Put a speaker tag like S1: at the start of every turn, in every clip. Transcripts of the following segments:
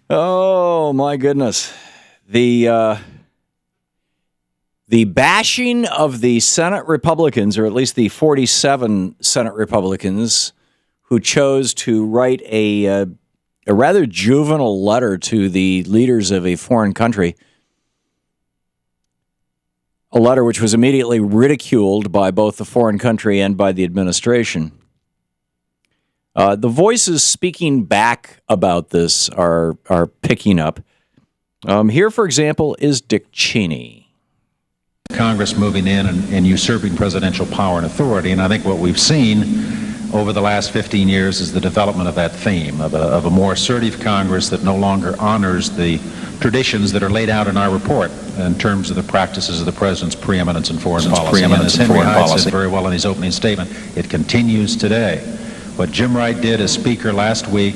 S1: Oh, my goodness. The bashing of the Senate Republicans, or at least the 47 Senate Republicans, who chose to write a rather juvenile letter to the leaders of a foreign country, a letter which was immediately ridiculed by both the foreign country and by the administration. The voices speaking back about this are picking up. Here, for example, is Dick Cheney.
S2: Congress moving in and usurping presidential power and authority, and I think what we've seen over the last 15 years is the development of that theme, of a more assertive Congress that no longer honors the traditions that are laid out in our report in terms of the practices of the president's preeminence in foreign policy. And as Henry Hyde said very well in his opening statement, it continues today. What Jim Wright did as Speaker last week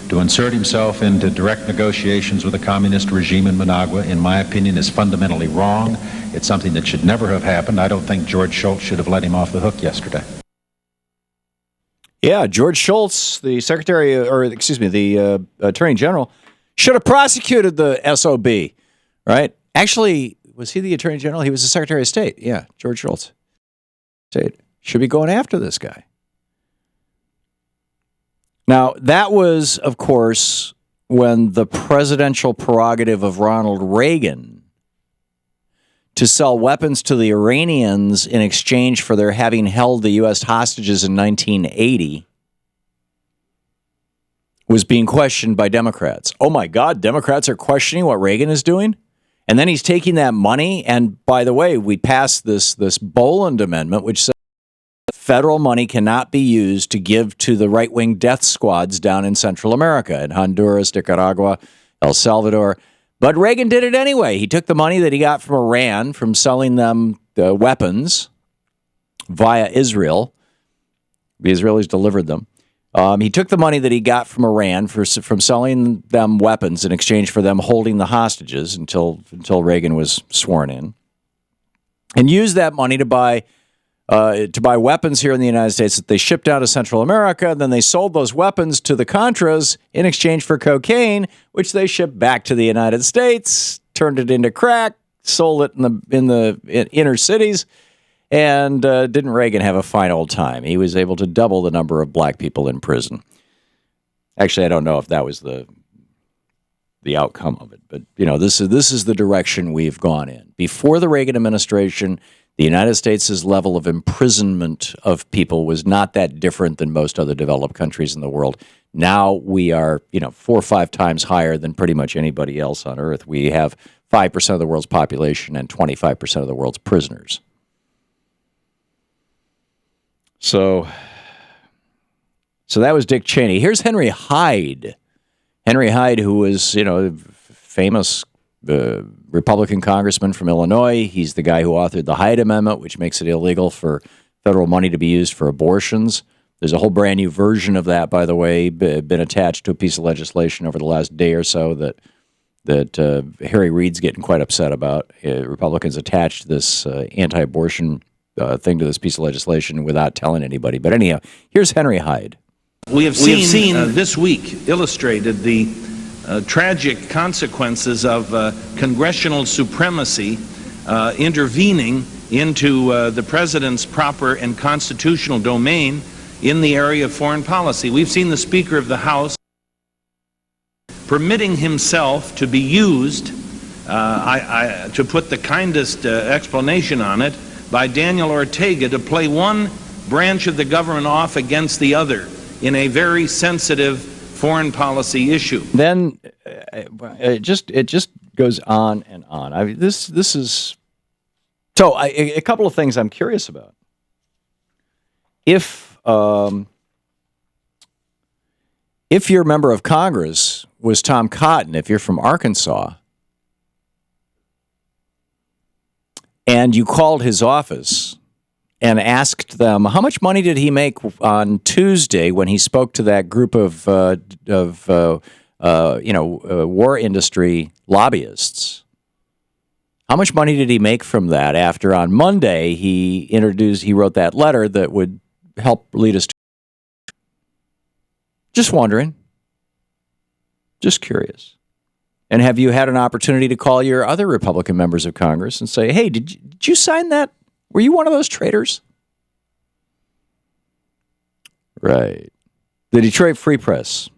S2: to insert himself into direct negotiations with the communist regime in Managua, in my opinion, is fundamentally wrong. It's something that should never have happened. I don't think George Shultz should have let him off the hook yesterday.
S1: Yeah, George Shultz, the the Attorney General, should have prosecuted the SOB, right? Actually, was he the Attorney General? He was the Secretary of State. Yeah, George Shultz. State should be going after this guy. Now, that was, of course, when the presidential prerogative of Ronald Reagan to sell weapons to the Iranians in exchange for their having held the U.S. hostages in 1980 was being questioned by Democrats. Oh, my God, Democrats are questioning what Reagan is doing? And then he's taking that money. And by the way, we passed this Boland Amendment, which says federal money cannot be used to give to the right-wing death squads down in Central America, in Honduras, Nicaragua, El Salvador. But Reagan did it anyway. He took the money that he got from Iran from selling them the weapons via Israel. The Israelis delivered them. He took the money that he got from Iran from selling them weapons in exchange for them holding the hostages until Reagan was sworn in, and used that money to buy weapons here in the United States that they shipped out of Central America. Then they sold those weapons to the Contras in exchange for cocaine, which they shipped back to the United States, turned it into crack, sold it in the inner cities. And didn't Reagan have a fine old time? He was able to double the number of black people in prison. Actually, I don't know if that was the outcome of it, but this is the direction we've gone in. Before the Reagan administration, the United States' level of imprisonment of people was not that different than most other developed countries in the world. Now we are, 4 or 5 times higher than pretty much anybody else on earth. We have 5% of the world's population and 25% of the world's prisoners. So that was Dick Cheney. Here's Henry Hyde. Henry Hyde, who was, famous Republican congressman from Illinois. He's the guy who authored the Hyde Amendment, which makes it illegal for federal money to be used for abortions. There's a whole brand new version of that, by the way, been attached to a piece of legislation over the last day or so that Harry Reid's getting quite upset about. Republicans attached this anti-abortion thing to this piece of legislation without telling anybody. But anyhow, here's Henry Hyde.
S3: We have seen this week illustrated the tragic consequences of Congressional Supremacy intervening into the president's proper and constitutional domain in the area of foreign policy. We've seen the Speaker of the House permitting himself to be used, to put the kindest explanation on it, by Daniel Ortega to play one branch of the government off against the other in a very sensitive foreign policy issue.
S1: Then it just goes on and on. This is so. A couple of things I'm curious about. If your member of Congress was Tom Cotton, if you're from Arkansas, and you called his office and asked them how much money did he make on Tuesday when he spoke to that group of war industry lobbyists. How much money did he make from that after on Monday he wrote that letter that would help lead us to? Just wondering. Just curious. And have you had an opportunity to call your other Republican members of Congress and say, hey, did you sign that? Were you one of those traitors? Right. The Detroit Free Press,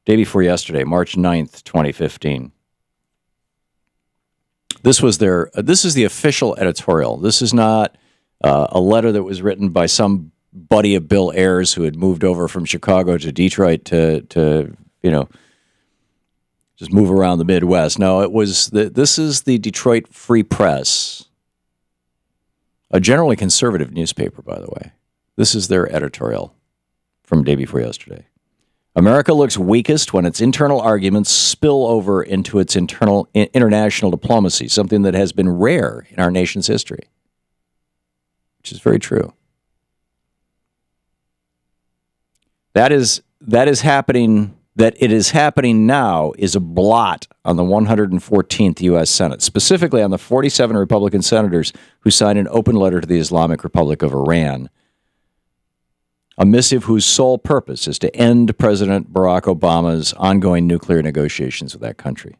S1: day before yesterday, March 9th, 2015. This is the official editorial. This is not a letter that was written by some buddy of Bill Ayers who had moved over from Chicago to Detroit to just move around the Midwest. No, this is the Detroit Free Press, a generally conservative newspaper, by the way. This is their editorial from day before yesterday. America looks weakest when its internal arguments spill over into its international diplomacy, something that has been rare in our nation's history, which is very true. That it is happening now is a blot on the 114th U.S. Senate, specifically on the 47 Republican senators who signed an open letter to the Islamic Republic of Iran, a missive whose sole purpose is to end President Barack Obama's ongoing nuclear negotiations with that country.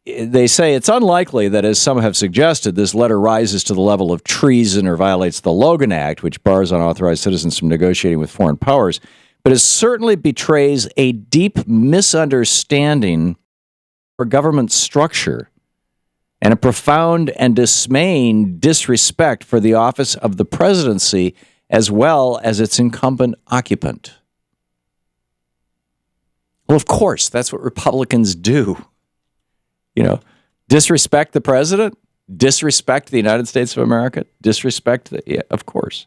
S1: They say it's unlikely that, as some have suggested, this letter rises to the level of treason or violates the Logan Act, which bars unauthorized citizens from negotiating with foreign powers, but it certainly betrays a deep misunderstanding for government structure and a profound and dismaying disrespect for the office of the presidency as well as its incumbent occupant. Well, of course, that's what Republicans do. Disrespect the president, disrespect the United States of America, of course.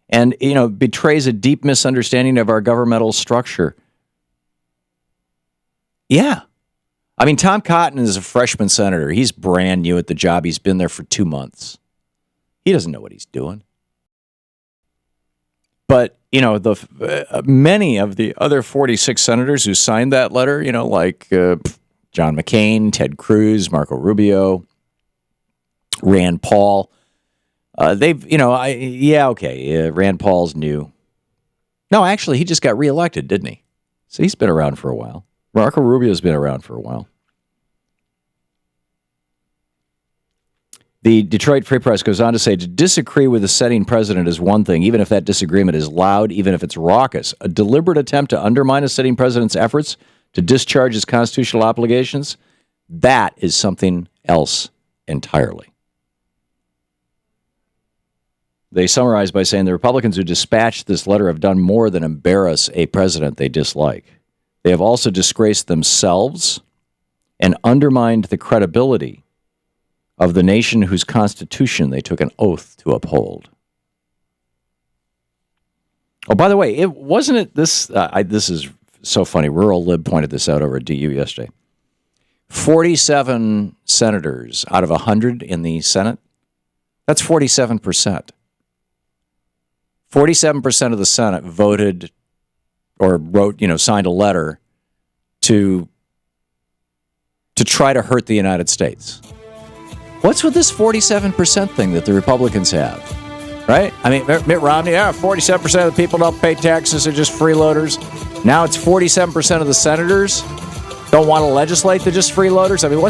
S1: And, betrays a deep misunderstanding of our governmental structure. Yeah. I mean, Tom Cotton is a freshman senator. He's brand new at the job. He's been there for 2 months. He doesn't know what he's doing. But, many of the other 46 senators who signed that letter, like John McCain, Ted Cruz, Marco Rubio, Rand Paul, Rand Paul's new. No, actually, he just got reelected, didn't he? So he's been around for a while. Marco Rubio's been around for a while. The Detroit Free Press goes on to say, to disagree with the sitting president is one thing, even if that disagreement is loud, even if it's raucous. A deliberate attempt to undermine a sitting president's efforts to discharge his constitutional obligations, that is something else entirely. They summarize by saying the Republicans who dispatched this letter have done more than embarrass a president they dislike. They have also disgraced themselves and undermined the credibility of the nation whose constitution they took an oath to uphold. Oh, by the way, this is so funny. Rural Lib pointed this out over at DU yesterday. 47 senators out of 100 in the Senate. That's 47%. 47% of the Senate voted or wrote, signed a letter to try to hurt the United States. What's with this 47% thing that the Republicans have, right? I mean, Mitt Romney, 47% of the people don't pay taxes, they're just freeloaders. Now it's 47% of the senators don't want to legislate, they're just freeloaders. I mean,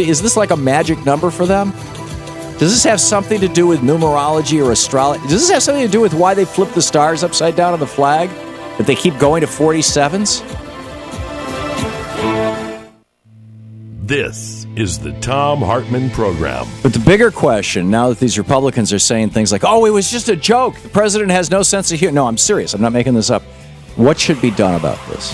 S1: is this like a magic number for them? Does this have something to do with numerology or astrology? Does this have something to do with why they flip the stars upside down on the flag? That they keep going to 47s?
S4: This is the Thom Hartmann Program.
S1: But the bigger question, now that these Republicans are saying things like, it was just a joke. The president has no sense of humor. No, I'm serious. I'm not making this up. What should be done about this?